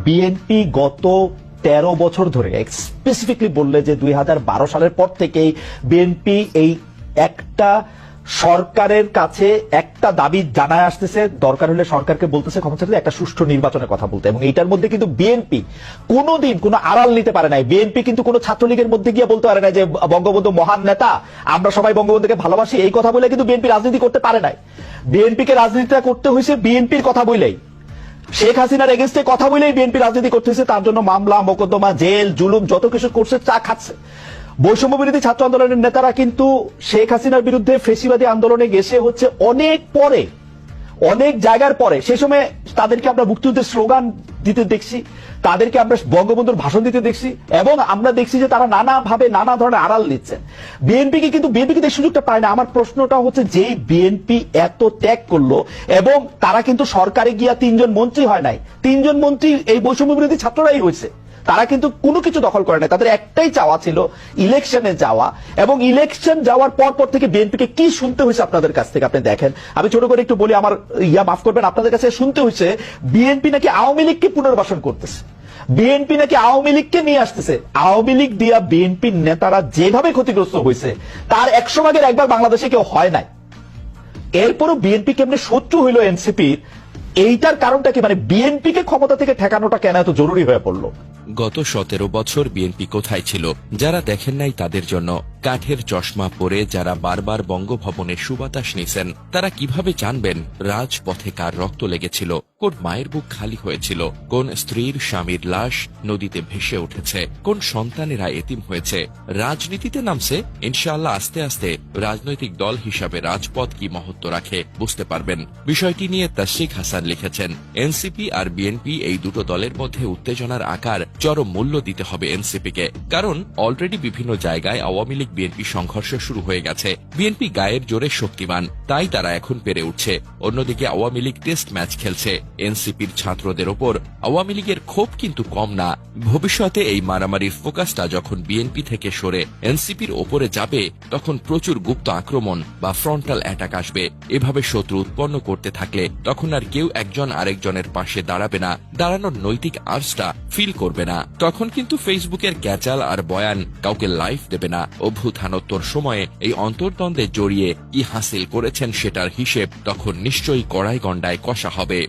BNP গত 13 বছর ধরে স্পেসিফিকলি বললে যে 2012 সালের পর থেকেই বিএনপি এই একটা সরকারের কাছে একটা দাবি জানায় আসতেছে, দরকার হলে সরকারকে বলতেছে ক্ষমতা থাকলে একটা সুষ্ঠু নির্বাচনের কথা বলতে। এবং এইটার মধ্যে কিন্তু বিএনপি কোনোদিন কোনো আড়াল নিতে পারে নাই। বিএনপি কিন্তু কোনো ছাত্রলীগের মধ্যে গিয়ে বলতে পারে না যে বঙ্গবন্ধু মহান নেতা, আমরা সবাই বঙ্গবন্ধুকে ভালোবাসি, এই কথা বলে কিন্তু বিএনপি রাজনীতি করতে পারে নাই। বিএনপিকে রাজনীতিটা করতে হয়েছে বিএনপির কথা বলেই, শেখ হাসিনার এগেইনস্টে কথা বলেই বিএনপি রাজনীতি করতেছে। তার জন্য মামলা মোকদ্দমা জেল জুলুম যত কিছু করছে চা খাচ্ছে। বৈষম্য বিরোধী ছাত্র আন্দোলনের নেতারা কিন্তু শেখ হাসিনার বিরুদ্ধে ফেসিবাদী আন্দোলনে গেছে হচ্ছে অনেক পরে, অনেক জায়গার পরে। সেই সময় তাদেরকে আমরা মুক্তিযুদ্ধের স্লোগান দিতে দেখছি, তাদেরকে আমরা বঙ্গবন্ধুর ভাষণ দিতে দেখছি, এবং আমরা দেখছি যে তারা নানাভাবে নানা ধরনের আড়াল দিচ্ছে। বিএনপি কিন্তু এই সুযোগটা পায় না। আমার প্রশ্নটা হচ্ছে, যেই বিএনপি এত ত্যাগ করলো এবং তারা কিন্তু সরকারে গিয়া 3 জন মন্ত্রী হয় নাই, 3 জন মন্ত্রী এই বৈষম্য বিরোধী ছাত্ররাই হয়েছে। তারা কিন্তু কোনো কিছু দখল করে নাই। তাদের একটাই চাওয়া ছিল ইলেকশনে যাওয়া, এবং ইলেকশন যাওয়ার পর থেকে বিএনপিকে কি শুনতে হয়েছে আপনাদের কাছ থেকে আপনি দেখেন। আমি ছোট করে একটু বলি, আমার মাফ করবেন, আপনাদের কাছে শুনতে হয়েছে বিএনপি নাকি আওয়ামী লীগকে পুনর্বাসন করতেছে, বিএনপি নাকি আওয়ামী লীগকে নিয়ে আসতেছে। আওয়ামী লীগ দিয়া বিএনপির নেতারা যেভাবে ক্ষতিগ্রস্ত হয়েছে তার 100 ভাগের একবার বাংলাদেশে কেউ হয় নাই। এরপরও বিএনপি কেমনে শত্রু হইল এনসিপির, এইটার কারণটা কি? মানে বিএনপিকে ক্ষমতা থেকে ঠেকানোটা কেন এত জরুরি হয়ে পড়লো? গত 17 বছর বিএনপি কোথায় ছিল? যারা দেখেন নাই তাদের জন্য। কাঠের চশমা পরে যারা বারবার বঙ্গভবনে সুবাতাস নিছেন, তারা কিভাবে জানবেন রাজপথে কার রক্ত লেগেছিল, কোন মায়ের বুক খালি হয়েছিল, কোন স্ত্রীর স্বামীর লাশ নদীতে ভেসে উঠেছে, কোন সন্তানেরা এতিম হয়েছে। রাজনীতিতে নামছে, ইনশাআল্লাহ আস্তে আস্তে রাজনৈতিক দল হিসাবে রাজপথ কি মহত্ব রাখে বুঝতে পারবেন। বিষয়টি নিয়ে তাশরিক হাসান লিখেছেন, এনসিপি আর বিএনপি এই দুটো দলের মধ্যে উত্তেজনার আকার চরম মূল্য দিতে হবে এনসিপিকে। কারণ অলরেডি বিভিন্ন জায়গায় আওয়ামী লীগ বিএনপি সংঘর্ষ শুরু হয়ে গেছে। বিএনপি গায়ের জোরে শক্তিমান, তাই তারা এখন পেরে উঠছে। অন্যদিকে আওয়ামী লীগ টেস্ট ম্যাচ খেলছে। এনসিপির ছাত্রদের ওপর আওয়ামী লীগের ক্ষোভ কিন্তু কম না। ভবিষ্যতে এই মারামারির ফোকাসটা যখন বিএনপি থেকে সরে এনসিপির ওপরে যাবে, তখন প্রচুর গুপ্ত আক্রমণ বা ফ্রন্টাল অ্যাটাক আসবে। এভাবে শত্রু উৎপন্ন করতে থাকলে তখন আর কেউ একজন আরেকজনের পাশে দাঁড়াবে না, দাঁড়ানোর নৈতিক আর্জটা ফিল করবে না। তখন কিন্তু ফেসবুকের ক্যাচাল আর বয়ান কাউকে লাইফ দেবে না। অভ্যুত্থানোত্তর সময়ে এই অন্তর্দ্বন্দ্বে জড়িয়ে কি হাসিল করেছেন সেটার হিসেব তখন নিশ্চয়ই কড়াই গন্ডায় কষা হবে।